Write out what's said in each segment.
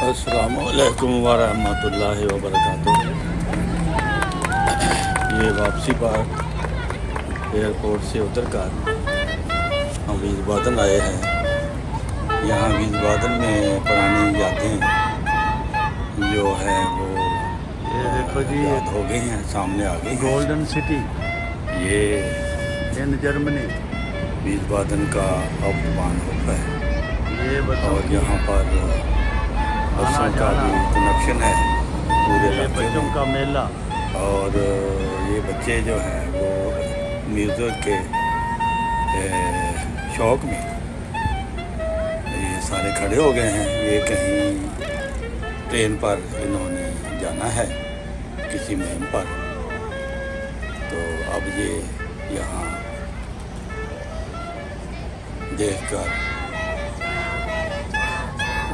अस्सलाम वालेकुम वरहमतुल्लाह वबरकातुह। ये वापसी पर एयरपोर्ट से उतर कर हम वीज़बादन आए हैं। यहाँ वीज़बादन में पुरानी यादें जो है वो ये देखो जी, याद हो गई हैं, सामने आ गई। गोल्डन सिटी ये इन जर्मनी, वीज़बादन का अवतबान होता है ये बच्चों और यहाँ पर बसों का भी कनेक्शन है पूरे ये इलाके बच्चों में। का मेला। और ये बच्चे जो हैं वो म्यूज़िक के शौक़ में ये सारे खड़े हो गए हैं। ये कहीं ट्रेन पर इन्होंने जाना है किसी मुहिम पर, तो अब ये यहाँ देखकर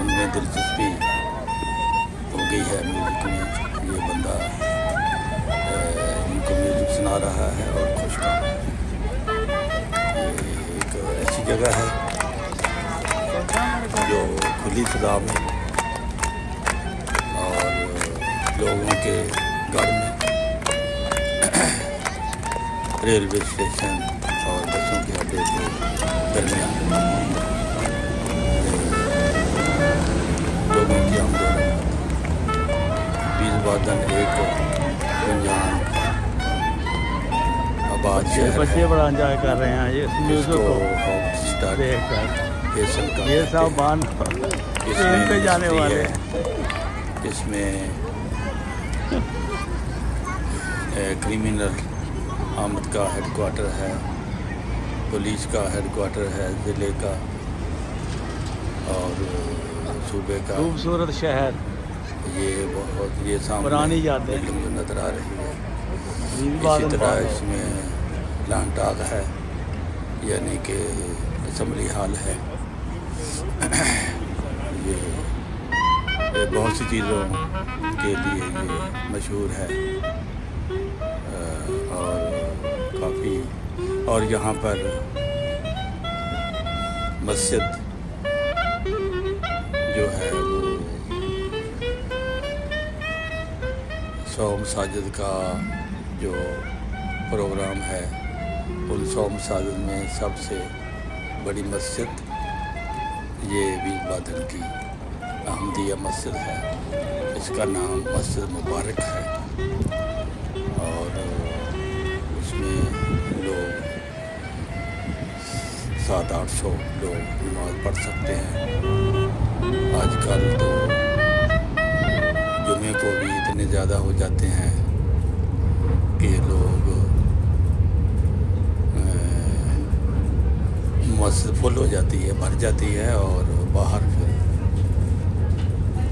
उनमें दिलचस्पी हो गई है म्यूज़िक में। ये बंदा उनको म्यूज़िक सुना रहा है और खुश कर रहा है। ये एक ऐसी जगह है जो खुली फिज़ा में और लोगों के घर में, रेलवे स्टेशन और बसों के अड्डे के दरमियान लोगों की आमदोरफ्त। वीज़बादन एक रमजान आबाद शहर बच्चे बड़ा एंजॉय कर रहे हैं ये म्यूजिक इसको को हॉट स्टार देखकर। फेसल का ये सब बान ट्रेन पे जाने मस्ती वाले है, हैं। इसमें क्रिमिनल आमद का हेडक्वार्टर है, पुलिस का हेडक्वार्टर है ज़िले का और सूबे का। खूबसूरत शहर, ये सामने पुरानी यादें बिल्डिंग जो नज़र आ रही है। इसी वीज़बादन तरह पार्क। इसमें प्लांटाग है, यानी कि असम्बली हॉल है। ये बहुत सी चीज़ों के लिए ये मशहूर है और काफ़ी। और यहाँ पर मस्जिद जो है वो 100 मसाजिद का जो प्रोग्राम है, उन 100 मसाजिद में सबसे बड़ी मस्जिद ये वीज़बादन की अहमदिया मस्जिद है। इसका नाम मस्जिद मुबारक है और उसमें लोग 700-800 लोग नमाज पढ़ सकते हैं। आजकल तो जुमे को भी इतने ज़्यादा हो जाते हैं कि लोग मस्जिद फुल हो जाती है, भर जाती है और बाहर फिर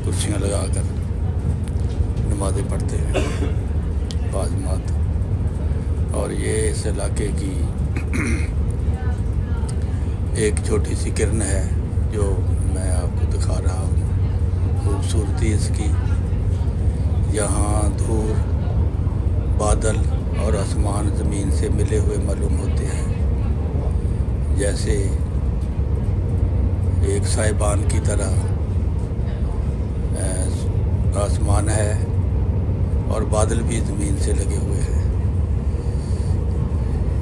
कुर्सियाँ लगाकर नमाज़ें पढ़ते हैं बाज़मात। और ये इस इलाके की एक छोटी सी किरण है जो मैं आपको दिखा रहा हूँ। खूबसूरती इसकी, यहाँ धूल, बादल और आसमान ज़मीन से मिले हुए मालूम होते हैं, जैसे एक साहिबान की तरह आसमान है और बादल भी ज़मीन से लगे हुए हैं।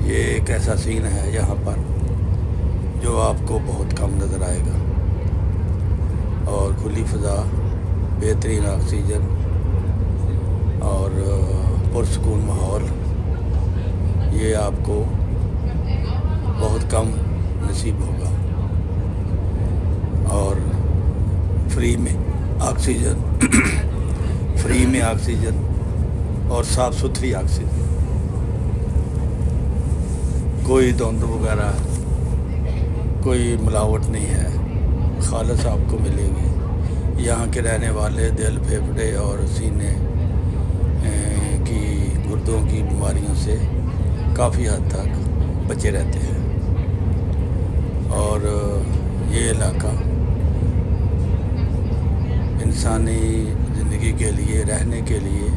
ये एक ऐसा सीन है यहाँ पर जो आपको बहुत कम नज़र आएगा। और खुली फ़ज़ा, बेहतरीन ऑक्सीजन और पुरसकून माहौल, ये आपको बहुत कम नसीब होगा। और फ्री में ऑक्सीजन फ्री में ऑक्सीजन और साफ़ सुथरी ऑक्सीजन, कोई धुंध वगैरह, कोई मिलावट नहीं है, खालिस आपको मिलेगी। यहाँ के रहने वाले दिल, फेफड़े और सीने की गुर्दों की बीमारियों से काफ़ी हद तक बचे रहते हैं। और ये इलाका इंसानी ज़िंदगी के लिए, रहने के लिए